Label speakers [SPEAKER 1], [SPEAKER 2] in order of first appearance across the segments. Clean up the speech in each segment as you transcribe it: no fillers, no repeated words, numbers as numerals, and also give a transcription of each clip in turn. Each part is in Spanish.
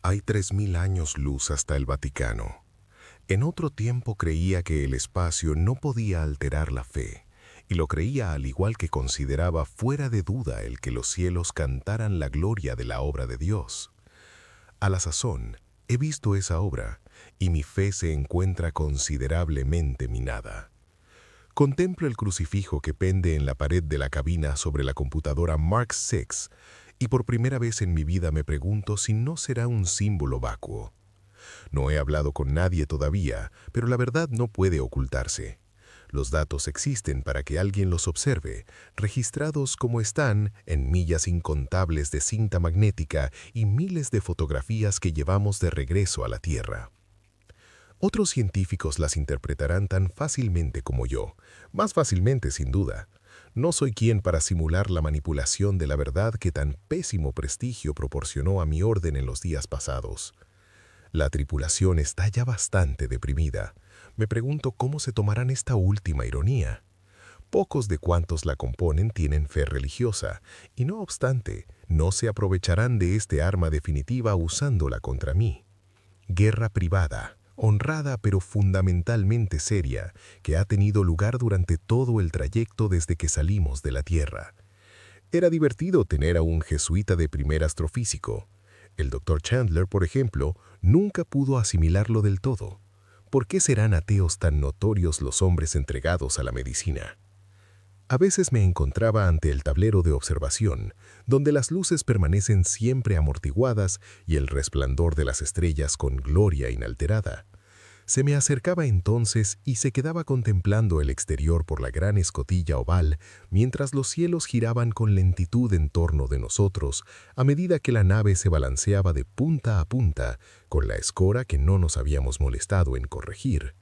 [SPEAKER 1] Hay 3000 años luz hasta el Vaticano. En otro tiempo creía que el espacio no podía alterar la fe, y lo creía al igual que consideraba fuera de duda el que los cielos cantaran la gloria de la obra de Dios. A la sazón, he visto esa obra, y mi fe se encuentra considerablemente minada. Contemplo el crucifijo que pende en la pared de la cabina sobre la computadora Mark VI, y por primera vez en mi vida me pregunto si no será un símbolo vacuo. No he hablado con nadie todavía, pero la verdad no puede ocultarse. Los datos existen para que alguien los observe, registrados como están en millas incontables de cinta magnética y miles de fotografías que llevamos de regreso a la Tierra. Otros científicos las interpretarán tan fácilmente como yo, más fácilmente sin duda. No soy quien para simular la manipulación de la verdad que tan pésimo prestigio proporcionó a mi orden en los días pasados. La tripulación está ya bastante deprimida. Me pregunto cómo se tomarán esta última ironía. Pocos de cuantos la componen tienen fe religiosa, y no obstante, no se aprovecharán de este arma definitiva usándola contra mí. Guerra privada, honrada pero fundamentalmente seria, que ha tenido lugar durante todo el trayecto desde que salimos de la Tierra. Era divertido tener a un jesuita de primer astrofísico. El Dr. Chandler, por ejemplo, nunca pudo asimilarlo del todo. ¿Por qué serán ateos tan notorios los hombres entregados a la medicina? A veces me encontraba ante el tablero de observación, donde las luces permanecen siempre amortiguadas y el resplandor de las estrellas con gloria inalterada. Se me acercaba entonces y se quedaba contemplando el exterior por la gran escotilla oval, mientras los cielos giraban con lentitud en torno de nosotros, a medida que la nave se balanceaba de punta a punta, con la escora que no nos habíamos molestado en corregir.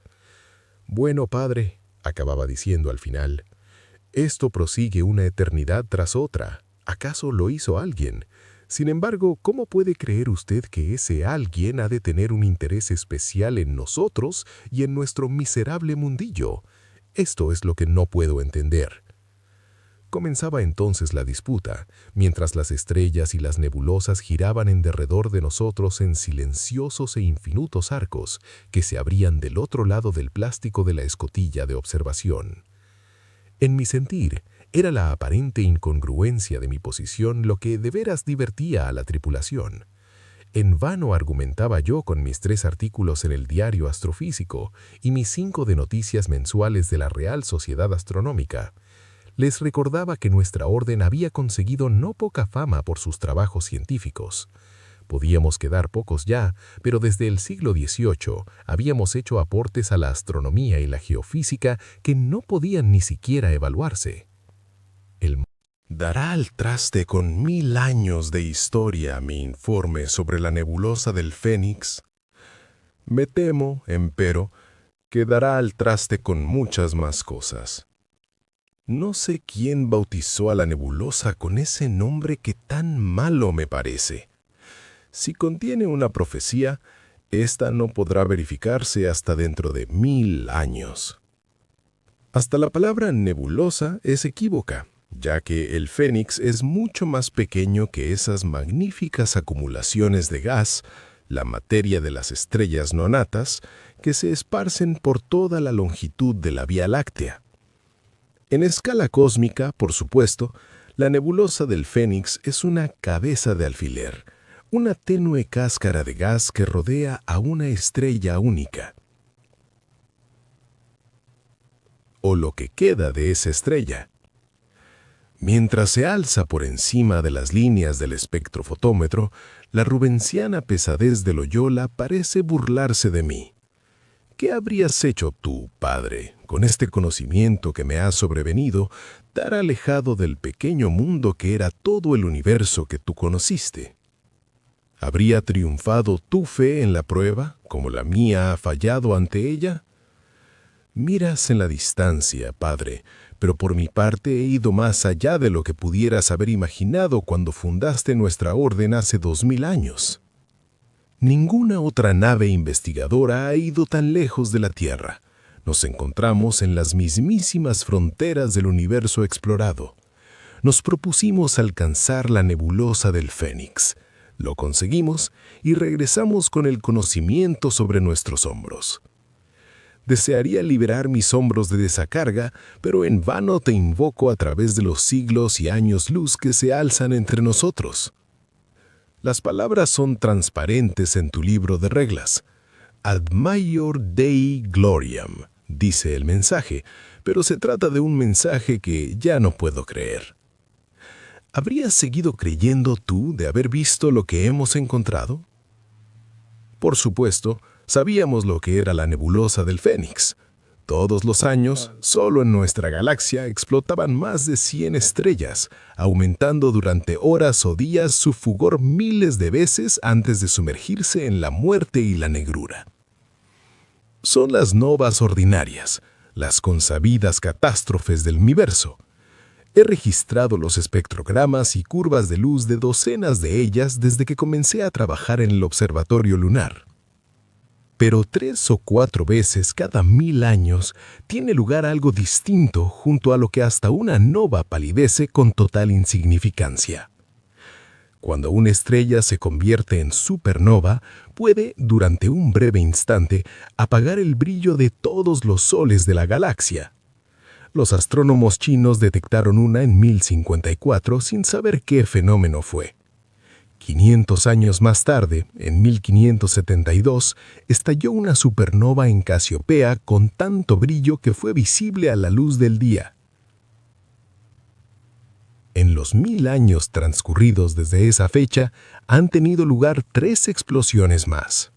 [SPEAKER 1] «Bueno, padre», acababa diciendo al final, «esto prosigue una eternidad tras otra. ¿Acaso lo hizo alguien? Sin embargo, ¿cómo puede creer usted que ese alguien ha de tener un interés especial en nosotros y en nuestro miserable mundillo? Esto es lo que no puedo entender». Comenzaba entonces la disputa, mientras las estrellas y las nebulosas giraban en derredor de nosotros en silenciosos e infinitos arcos que se abrían del otro lado del plástico de la escotilla de observación. En mi sentir, era la aparente incongruencia de mi posición lo que de veras divertía a la tripulación. En vano argumentaba yo con mis 3 artículos en el diario Astrofísico y mis 5 de noticias mensuales de la Real Sociedad Astronómica. Les recordaba que nuestra orden había conseguido no poca fama por sus trabajos científicos. Podíamos quedar pocos ya, pero desde el siglo XVIII habíamos hecho aportes a la astronomía y la geofísica que no podían ni siquiera evaluarse. El dará al traste con 1000 años de historia mi informe sobre la nebulosa del Fénix. Me temo, empero, que dará al traste con muchas más cosas. No sé quién bautizó a la nebulosa con ese nombre que tan malo me parece. Si contiene una profecía, esta no podrá verificarse hasta dentro de 1000 años. Hasta la palabra nebulosa es equívoca, ya que el Fénix es mucho más pequeño que esas magníficas acumulaciones de gas, la materia de las estrellas nonatas, que se esparcen por toda la longitud de la Vía Láctea. En escala cósmica, por supuesto, la nebulosa del Fénix es una cabeza de alfiler, una tenue cáscara de gas que rodea a una estrella única, o lo que queda de esa estrella. Mientras se alza por encima de las líneas del espectrofotómetro, la rubensiana pesadez de Loyola parece burlarse de mí. ¿Qué habrías hecho tú, padre, con este conocimiento que me ha sobrevenido, tan alejado del pequeño mundo que era todo el universo que tú conociste? ¿Habría triunfado tu fe en la prueba, como la mía ha fallado ante ella? Miras en la distancia, padre, pero por mi parte he ido más allá de lo que pudieras haber imaginado cuando fundaste nuestra orden hace 2000 años. Ninguna otra nave investigadora ha ido tan lejos de la Tierra. Nos encontramos en las mismísimas fronteras del universo explorado. Nos propusimos alcanzar la nebulosa del Fénix. Lo conseguimos y regresamos con el conocimiento sobre nuestros hombros. Desearía liberar mis hombros de esa carga, pero en vano te invoco a través de los siglos y años luz que se alzan entre nosotros. Las palabras son transparentes en tu libro de reglas. Ad maior Dei gloriam, dice el mensaje, pero se trata de un mensaje que ya no puedo creer. ¿Habrías seguido creyendo tú de haber visto lo que hemos encontrado? Por supuesto, sabíamos lo que era la nebulosa del Fénix. Todos los años, solo en nuestra galaxia explotaban más de 100 estrellas, aumentando durante horas o días su fulgor miles de veces antes de sumergirse en la muerte y la negrura. Son las novas ordinarias, las consabidas catástrofes del universo. He registrado los espectrogramas y curvas de luz de docenas de ellas desde que comencé a trabajar en el observatorio lunar. Pero 3 o 4 veces cada 1000 años tiene lugar algo distinto junto a lo que hasta una nova palidece con total insignificancia. Cuando una estrella se convierte en supernova, puede, durante un breve instante, apagar el brillo de todos los soles de la galaxia. Los astrónomos chinos detectaron una en 1054 sin saber qué fenómeno fue. 500 años más tarde, en 1572, estalló una supernova en Casiopea con tanto brillo que fue visible a la luz del día. En los 1000 años transcurridos desde esa fecha, han tenido lugar 3 explosiones más.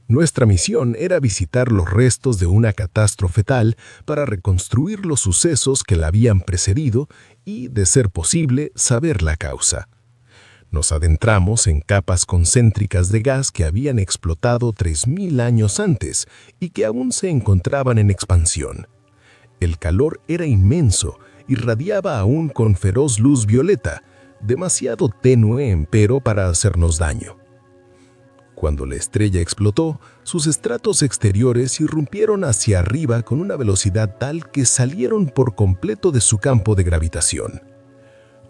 [SPEAKER 1] Nuestra misión era visitar los restos de una catástrofe tal para reconstruir los sucesos que la habían precedido y, de ser posible, saber la causa. Nos adentramos en capas concéntricas de gas que habían explotado 3000 años antes y que aún se encontraban en expansión. El calor era inmenso, irradiaba aún con feroz luz violeta, demasiado tenue empero para hacernos daño. Cuando la estrella explotó, sus estratos exteriores irrumpieron hacia arriba con una velocidad tal que salieron por completo de su campo de gravitación.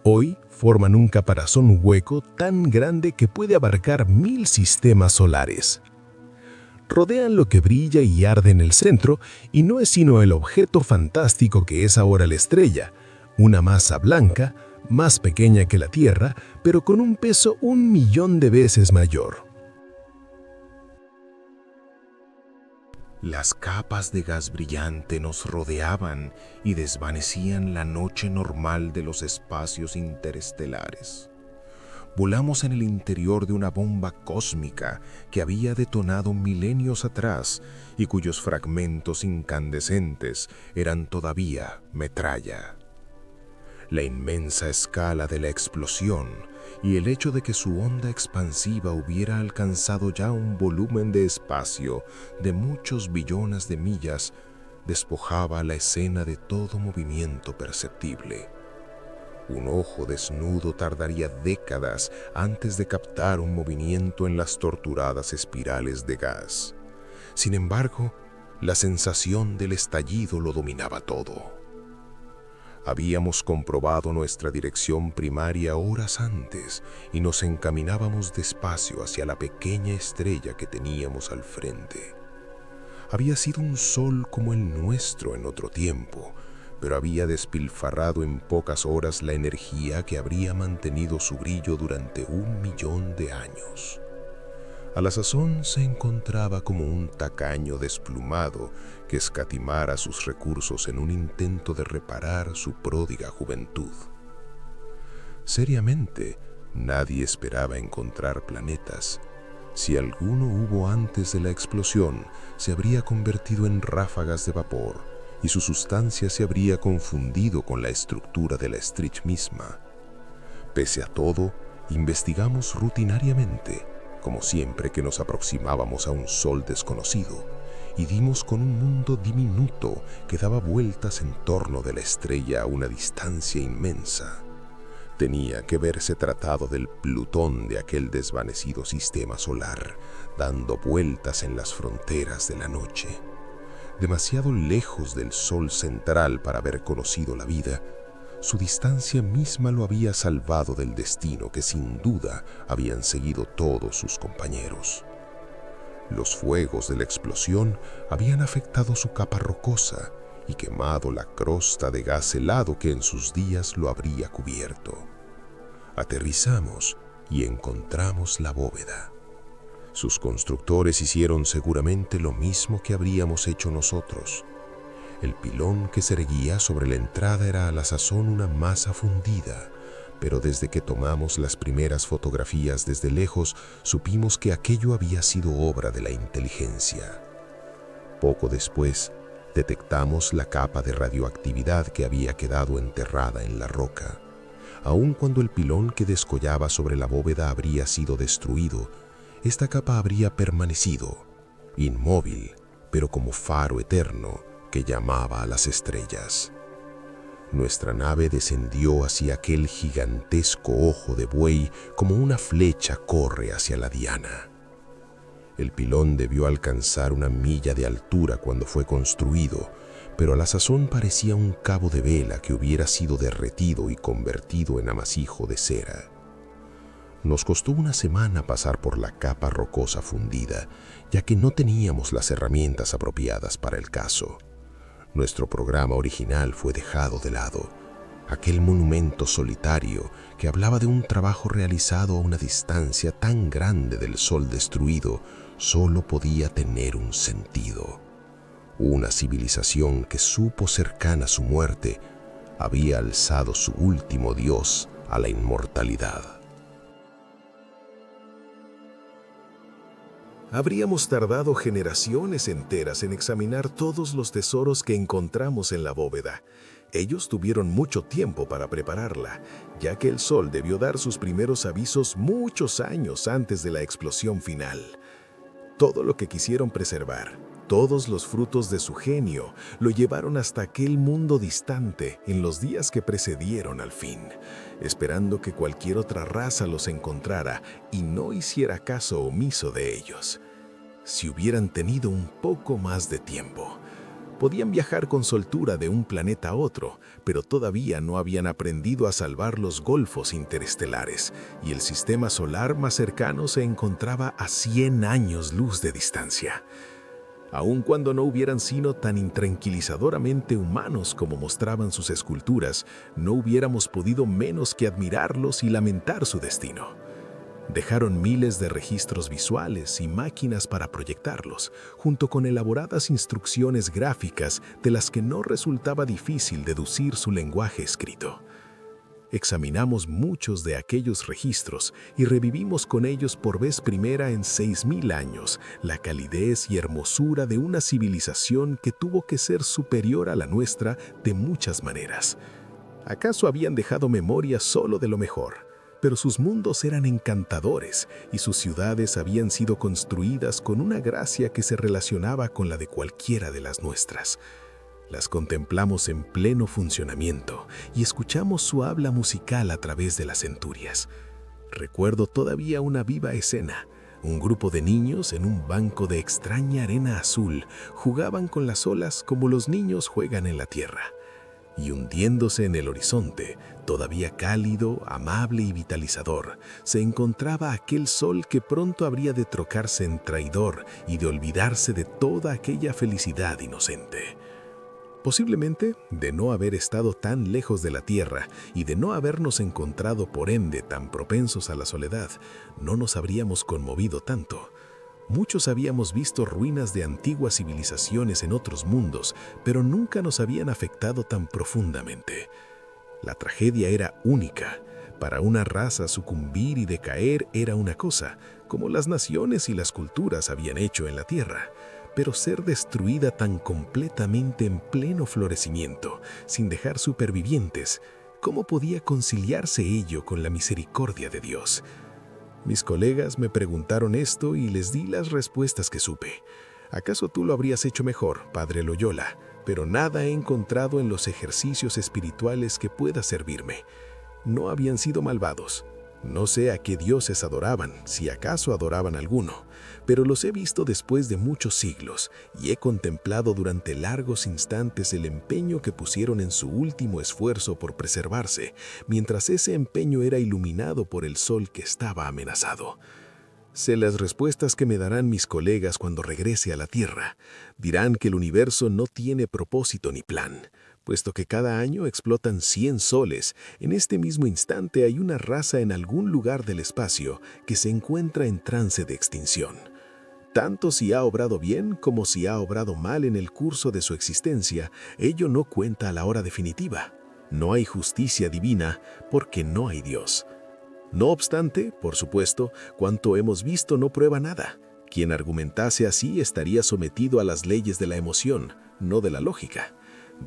[SPEAKER 1] Hoy forman un caparazón hueco tan grande que puede abarcar 1000 sistemas solares. Rodean lo que brilla y arde en el centro y no es sino el objeto fantástico que es ahora la estrella, una masa blanca, más pequeña que la Tierra, pero con un peso 1.000.000 de veces mayor.
[SPEAKER 2] Las capas de gas brillante nos rodeaban y desvanecían la noche normal de los espacios interestelares. Volamos en el interior de una bomba cósmica que había detonado milenios atrás y cuyos fragmentos incandescentes eran todavía metralla. La inmensa escala de la explosión y el hecho de que su onda expansiva hubiera alcanzado ya un volumen de espacio de muchos billones de millas despojaba la escena de todo movimiento perceptible. Un ojo desnudo tardaría décadas antes de captar un movimiento en las torturadas espirales de gas. Sin embargo, la sensación del estallido lo dominaba todo. Habíamos comprobado nuestra dirección primaria horas antes y nos encaminábamos despacio hacia la pequeña estrella que teníamos al frente. Había sido un sol como el nuestro en otro tiempo, pero había despilfarrado en pocas horas la energía que habría mantenido su brillo durante 1.000.000 de años. A la sazón se encontraba como un tacaño desplumado que escatimara sus recursos en un intento de reparar su pródiga juventud. Seriamente, nadie esperaba encontrar planetas. Si alguno hubo antes de la explosión, se habría convertido en ráfagas de vapor y su sustancia se habría confundido con la estructura de la estrella misma. Pese a todo, investigamos rutinariamente, como siempre que nos aproximábamos a un sol desconocido, y dimos con un mundo diminuto que daba vueltas en torno de la estrella a una distancia inmensa. Tenía que verse tratado del Plutón de aquel desvanecido sistema solar, dando vueltas en las fronteras de la noche. Demasiado lejos del sol central para haber conocido la vida,
[SPEAKER 1] Su distancia misma lo había salvado del destino que sin duda habían seguido todos sus compañeros. Los fuegos de la explosión habían afectado su capa rocosa y quemado la crosta de gas helado que en sus días lo habría cubierto. Aterrizamos y encontramos la bóveda. Sus constructores hicieron seguramente lo mismo que habríamos hecho nosotros. El pilón que se erguía sobre la entrada era a la sazón una masa fundida, pero desde que tomamos las primeras fotografías desde lejos, supimos que aquello había sido obra de la inteligencia. Poco después, detectamos la capa de radioactividad que había quedado enterrada en la roca. Aun cuando el pilón que descollaba sobre la bóveda habría sido destruido, esta capa habría permanecido, inmóvil, pero como faro eterno que llamaba a las estrellas. Nuestra nave descendió hacia aquel gigantesco ojo de buey como una flecha corre hacia la diana. El pilón debió alcanzar 1 milla de altura cuando fue construido, pero a la sazón parecía un cabo de vela que hubiera sido derretido y convertido en amasijo de cera. Nos costó 1 semana pasar por la capa rocosa fundida, ya que no teníamos las herramientas apropiadas para el caso. Nuestro programa original fue dejado de lado. Aquel monumento solitario que hablaba de un trabajo realizado a una distancia tan grande del sol destruido solo podía tener un sentido. Una civilización que supo cercana a su muerte había alzado su último dios a la inmortalidad.
[SPEAKER 3] Habríamos tardado generaciones enteras en examinar todos los tesoros que encontramos en la bóveda. Ellos tuvieron mucho tiempo para prepararla, ya que el Sol debió dar sus primeros avisos muchos años antes de la explosión final. Todo lo que quisieron preservar, todos los frutos de su genio, lo llevaron hasta aquel mundo distante en los días que precedieron al fin, esperando que cualquier otra raza los encontrara y no hiciera caso omiso de ellos. Si hubieran tenido un poco más de tiempo, podían viajar con soltura de un planeta a otro, pero todavía no habían aprendido a salvar los golfos interestelares, y el sistema solar más cercano se encontraba a 100 años luz de distancia. Aun cuando no hubieran sido tan intranquilizadoramente humanos como mostraban sus esculturas, no hubiéramos podido menos que admirarlos y lamentar su destino. Dejaron miles de registros visuales y máquinas para proyectarlos, junto con elaboradas instrucciones gráficas de las que no resultaba difícil deducir su lenguaje escrito. Examinamos muchos de aquellos registros y revivimos con ellos por vez primera en 6.000 años la calidez y hermosura de una civilización que tuvo que ser superior a la nuestra de muchas maneras. ¿Acaso habían dejado memoria solo de lo mejor? Pero sus mundos eran encantadores y sus ciudades habían sido construidas con una gracia que se relacionaba con la de cualquiera de las nuestras. Las contemplamos en pleno funcionamiento y escuchamos su habla musical a través de las centurias. Recuerdo todavía una viva escena. Un grupo de niños en un banco de extraña arena azul jugaban con las olas como los niños juegan en la tierra. Y hundiéndose en el horizonte, todavía cálido, amable y vitalizador, se encontraba aquel sol que pronto habría de trocarse en traidor y de olvidarse de toda aquella felicidad inocente. Posiblemente, de no haber estado tan lejos de la tierra y de no habernos encontrado por ende tan propensos a la soledad, no nos habríamos conmovido tanto. Muchos habíamos visto ruinas de antiguas civilizaciones en otros mundos, pero nunca nos habían afectado tan profundamente. La tragedia era única. Para una raza sucumbir y decaer era una cosa, como las naciones y las culturas habían hecho en la tierra. Pero ser destruida tan completamente en pleno florecimiento, sin dejar supervivientes, ¿cómo podía conciliarse ello con la misericordia de Dios? Mis colegas me preguntaron esto y les di las respuestas que supe. ¿Acaso tú lo habrías hecho mejor, Padre Loyola? Pero nada he encontrado en los ejercicios espirituales que pueda servirme. No habían sido malvados. No sé a qué dioses adoraban, si acaso adoraban alguno, pero los he visto después de muchos siglos y he contemplado durante largos instantes el empeño que pusieron en su último esfuerzo por preservarse, mientras ese empeño era iluminado por el sol que estaba amenazado. Sé las respuestas que me darán mis colegas cuando regrese a la Tierra. Dirán que el universo no tiene propósito ni plan, puesto que cada año explotan 100 soles. En este mismo instante hay una raza en algún lugar del espacio que se encuentra en trance de extinción. Tanto si ha obrado bien como si ha obrado mal en el curso de su existencia, ello no cuenta a la hora definitiva. No hay justicia divina porque no hay Dios. No obstante, por supuesto, cuanto hemos visto no prueba nada. Quien argumentase así estaría sometido a las leyes de la emoción, no de la lógica.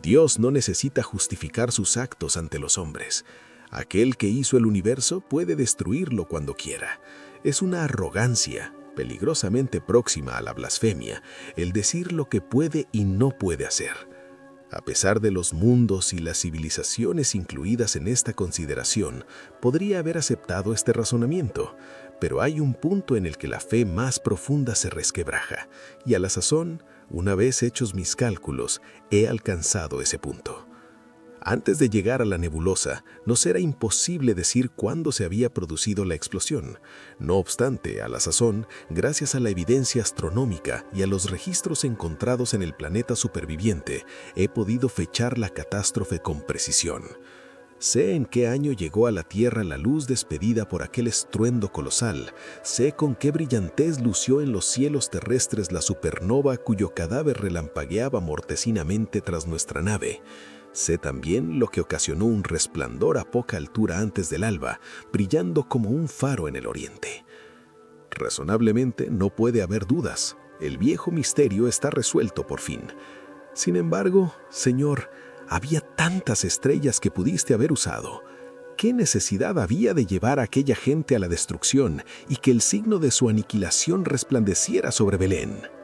[SPEAKER 3] Dios no necesita justificar sus actos ante los hombres. Aquel que hizo el universo puede destruirlo cuando quiera. Es una arrogancia, peligrosamente próxima a la blasfemia, el decir lo que puede y no puede hacer. A pesar de los mundos y las civilizaciones incluidas en esta consideración, podría haber aceptado este razonamiento, pero hay un punto en el que la fe más profunda se resquebraja, y a la sazón, una vez hechos mis cálculos, he alcanzado ese punto. Antes de llegar a la nebulosa, nos era imposible decir cuándo se había producido la explosión. No obstante, a la sazón, gracias a la evidencia astronómica y a los registros encontrados en el planeta superviviente, he podido fechar la catástrofe con precisión. Sé en qué año llegó a la Tierra la luz despedida por aquel estruendo colosal. Sé con qué brillantez lució en los cielos terrestres la supernova cuyo cadáver relampagueaba mortecinamente tras nuestra nave. Sé también lo que ocasionó un resplandor a poca altura antes del alba, brillando como un faro en el oriente. Razonablemente no puede haber dudas. El viejo misterio está resuelto por fin. Sin embargo, Señor, había tantas estrellas que pudiste haber usado. ¿Qué necesidad había de llevar a aquella gente a la destrucción y que el signo de su aniquilación resplandeciera sobre Belén?